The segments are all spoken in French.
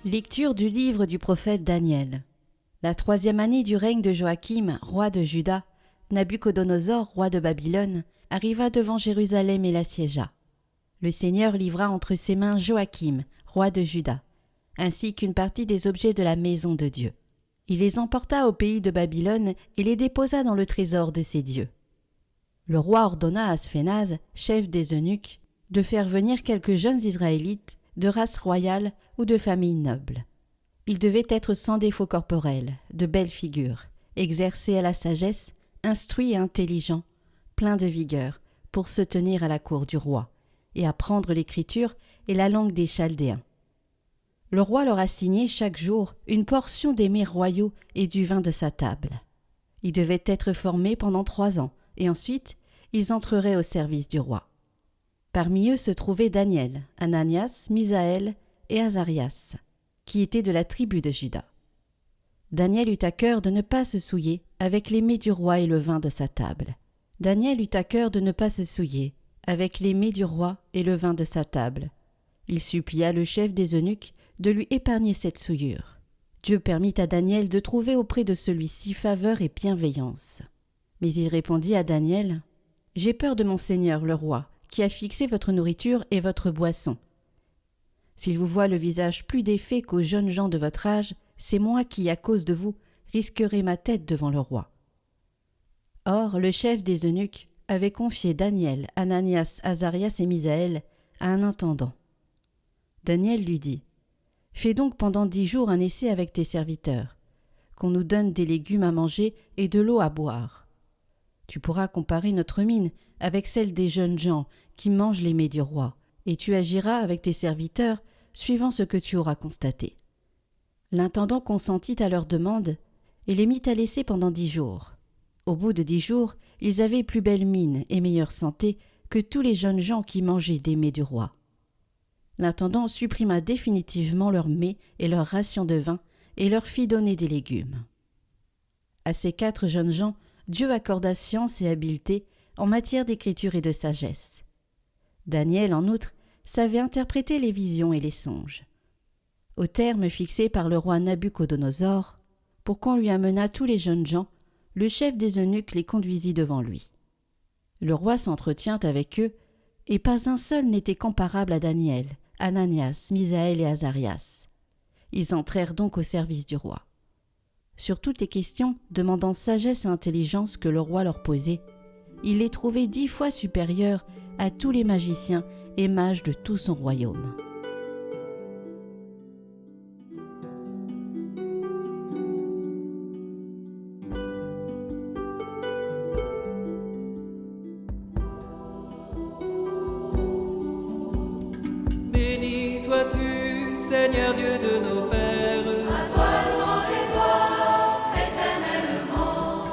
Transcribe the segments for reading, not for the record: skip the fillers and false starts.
Lecture du livre du prophète Daniel. La 3e année du règne de Joachim, roi de Juda, Nabuchodonosor, roi de Babylone, arriva devant Jérusalem et l'assiégea. Le Seigneur livra entre ses mains Joachim, roi de Juda, ainsi qu'une partie des objets de la maison de Dieu. Il les emporta au pays de Babylone et les déposa dans le trésor de ses dieux. Le roi ordonna à Asphénaz, chef des eunuques, de faire venir quelques jeunes Israélites de race royale ou de famille noble. Ils devaient être sans défaut corporel, de belles figures, exercés à la sagesse, instruits et intelligents, pleins de vigueur, pour se tenir à la cour du roi, et apprendre l'écriture et la langue des Chaldéens. Le roi leur assignait chaque jour une portion des mets royaux et du vin de sa table. Ils devaient être formés pendant 3 ans, et ensuite ils entreraient au service du roi. Parmi eux se trouvaient Daniel, Ananias, Misaël et Azarias, qui étaient de la tribu de Juda. Daniel eut à cœur de ne pas se souiller avec les mets du roi et le vin de sa table. Daniel eut à cœur de ne pas se souiller avec les mets du roi et le vin de sa table. Il supplia le chef des eunuques de lui épargner cette souillure. Dieu permit à Daniel de trouver auprès de celui-ci faveur et bienveillance. Mais il répondit à Daniel : « J'ai peur de mon Seigneur le roi, qui a fixé votre nourriture et votre boisson. S'il vous voit le visage plus défait qu'aux jeunes gens de votre âge, c'est moi qui, à cause de vous, risquerai ma tête devant le roi. » Or, le chef des eunuques avait confié Daniel, Ananias, Azarias et Misaël à un intendant. Daniel lui dit : « Fais donc pendant 10 jours un essai avec tes serviteurs, qu'on nous donne des légumes à manger et de l'eau à boire. Tu pourras comparer notre mine avec celle des jeunes gens qui mangent les mets du roi, et tu agiras avec tes serviteurs suivant ce que tu auras constaté. » L'intendant consentit à leur demande et les mit à l'essai pendant 10 jours. Au bout de 10 jours, ils avaient plus belle mine et meilleure santé que tous les jeunes gens qui mangeaient des mets du roi. L'intendant supprima définitivement leurs mets et leurs rations de vin et leur fit donner des légumes. À ces 4 jeunes gens, Dieu accorda science et habileté en matière d'écriture et de sagesse. Daniel, en outre, savait interpréter les visions et les songes. Au terme fixé par le roi Nabuchodonosor, pour qu'on lui amenât tous les jeunes gens, le chef des eunuques les conduisit devant lui. Le roi s'entretient avec eux, et pas un seul n'était comparable à Daniel, Ananias, Misaël et Azarias. Ils entrèrent donc au service du roi. Sur toutes les questions demandant sagesse et intelligence que le roi leur posait, il les trouvait 10 fois supérieurs à tous les magiciens et mages de tout son royaume. Béni sois-tu, Seigneur Dieu de nos pères. À toi louange et gloire éternellement.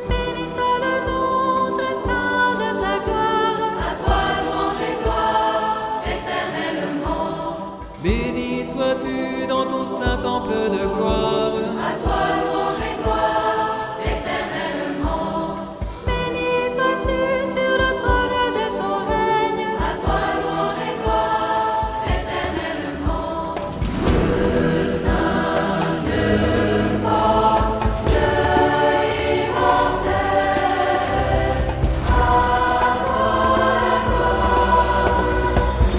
Béni soit le nom très saint de ta gloire. À toi louange et gloire éternellement. Béni sois-tu dans ton saint temple de gloire. À toi louange et gloire éternellement. Béni sois-tu sur le trône de ton règne. À toi louange et gloire éternellement. Le Saint Dieu fort, Dieu immortel. À toi la gloire.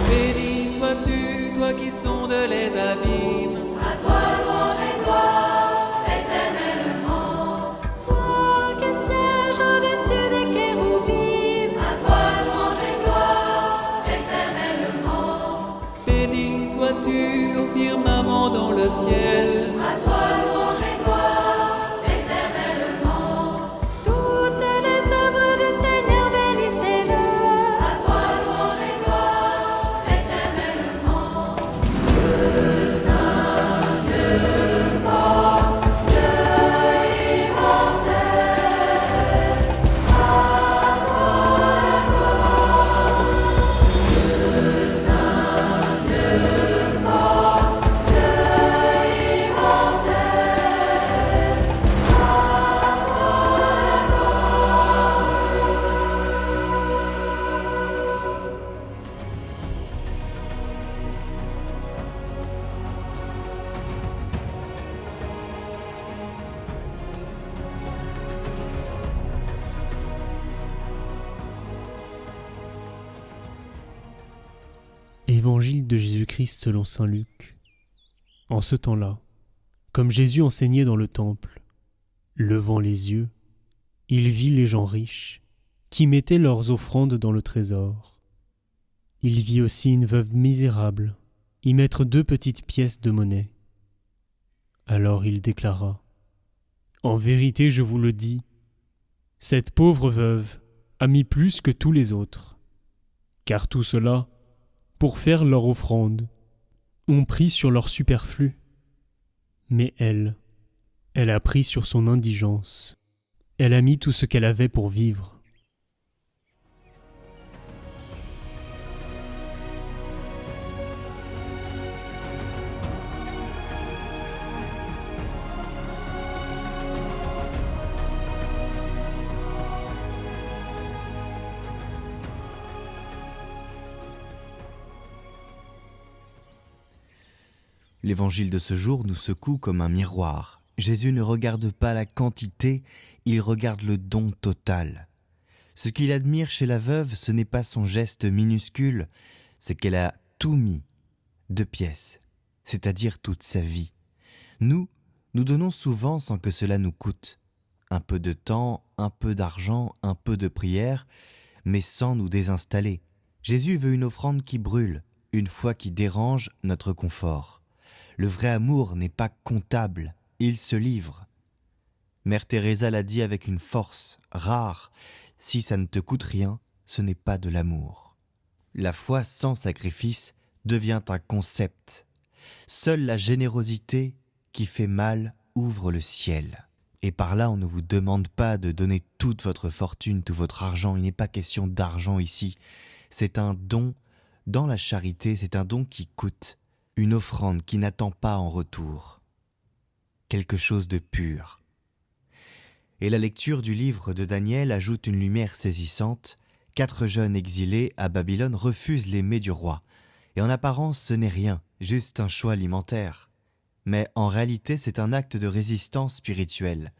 Béni sois-tu, toi qui sondes les abîmes. À toi louange et gloire éternellement. Toi qui sièges au-dessus des kéroubim. À toi louange et gloire éternellement. Béni sois-tu au firmament dans le ciel. À toi louange et gloire éternellement. Toutes les œuvres du Seigneur, bénissez-le. À toi louange et gloire éternellement. Le Saint Dieu fort, Dieu immortel. À toi la gloire. Le Saint Dieu fort, Dieu immortel. Évangile de Jésus-Christ selon saint Luc. En ce temps-là, comme Jésus enseignait dans le temple, levant les yeux, il vit les gens riches qui mettaient leurs offrandes dans le trésor. Il vit aussi une veuve misérable y mettre 2 petites pièces de monnaie. Alors il déclara : « En vérité, je vous le dis, cette pauvre veuve a mis plus que tous les autres, car tout cela, pour faire leur offrande, ont pris sur leur superflu. Mais elle a pris sur son indigence. Elle a mis tout ce qu'elle avait pour vivre. » L'évangile de ce jour nous secoue comme un miroir. Jésus ne regarde pas la quantité, il regarde le don total. Ce qu'il admire chez la veuve, ce n'est pas son geste minuscule, c'est qu'elle a tout mis, 2 pièces, c'est-à-dire toute sa vie. Nous donnons souvent sans que cela nous coûte. Un peu de temps, un peu d'argent, un peu de prière, mais sans nous désinstaller. Jésus veut une offrande qui brûle, une foi qui dérange notre confort. Le vrai amour n'est pas comptable, il se livre. Mère Teresa l'a dit avec une force rare, si ça ne te coûte rien, ce n'est pas de l'amour. La foi sans sacrifice devient un concept. Seule la générosité qui fait mal ouvre le ciel. Et par là, on ne vous demande pas de donner toute votre fortune, tout votre argent, il n'est pas question d'argent ici. C'est un don dans la charité, c'est un don qui coûte. Une offrande qui n'attend pas en retour, quelque chose de pur. Et la lecture du livre de Daniel ajoute une lumière saisissante. 4 jeunes exilés à Babylone refusent les mets du roi. Et en apparence, ce n'est rien, juste un choix alimentaire. Mais en réalité, c'est un acte de résistance spirituelle.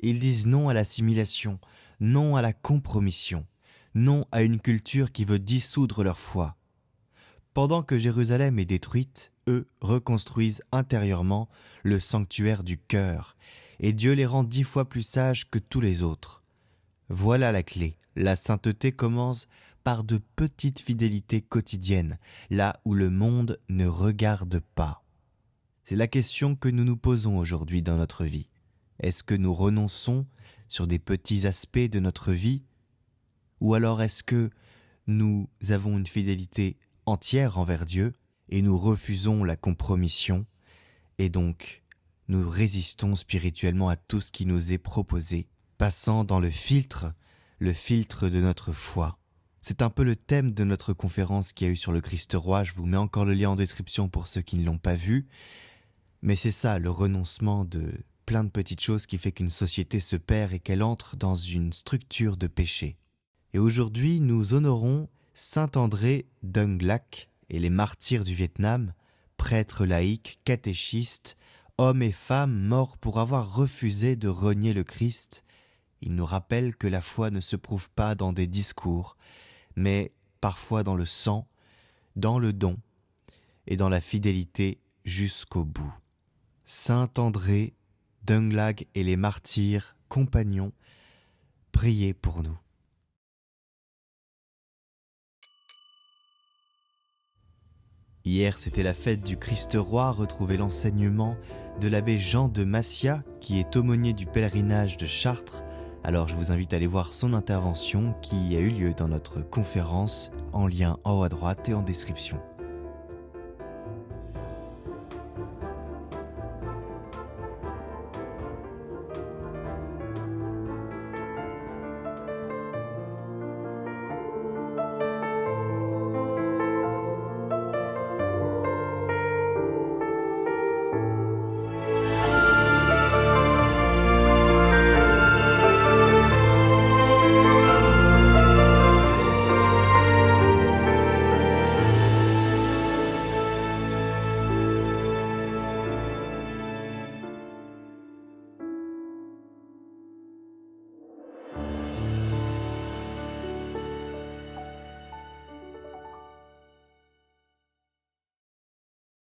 Ils disent non à l'assimilation, non à la compromission, non à une culture qui veut dissoudre leur foi. Pendant que Jérusalem est détruite, eux reconstruisent intérieurement le sanctuaire du cœur, et Dieu les rend 10 fois plus sages que tous les autres. Voilà la clé. La sainteté commence par de petites fidélités quotidiennes, là où le monde ne regarde pas. C'est la question que nous nous posons aujourd'hui dans notre vie. Est-ce que nous renonçons sur des petits aspects de notre vie, ou alors est-ce que nous avons une fidélité entière envers Dieu et nous refusons la compromission et donc nous résistons spirituellement à tout ce qui nous est proposé, passant dans le filtre de notre foi. C'est un peu le thème de notre conférence qu'il y a eu sur le Christ roi. Je vous mets encore le lien en description pour ceux qui ne l'ont pas vu. Mais c'est ça, le renoncement de plein de petites choses qui fait qu'une société se perd et qu'elle entre dans une structure de péché. Et aujourd'hui, nous honorons Saint André Đâng Lak et les martyrs du Vietnam, prêtres laïcs, catéchistes, hommes et femmes morts pour avoir refusé de renier le Christ. Ils nous rappellent que la foi ne se prouve pas dans des discours, mais parfois dans le sang, dans le don et dans la fidélité jusqu'au bout. Saint André Đâng Lak et les martyrs, compagnons, priez pour nous. Hier, c'était la fête du Christ roi. Retrouvez l'enseignement de l'abbé Jean de Massiat, qui est aumônier du pèlerinage de Chartres. Alors, je vous invite à aller voir son intervention qui a eu lieu dans notre conférence, en lien en haut à droite et en description.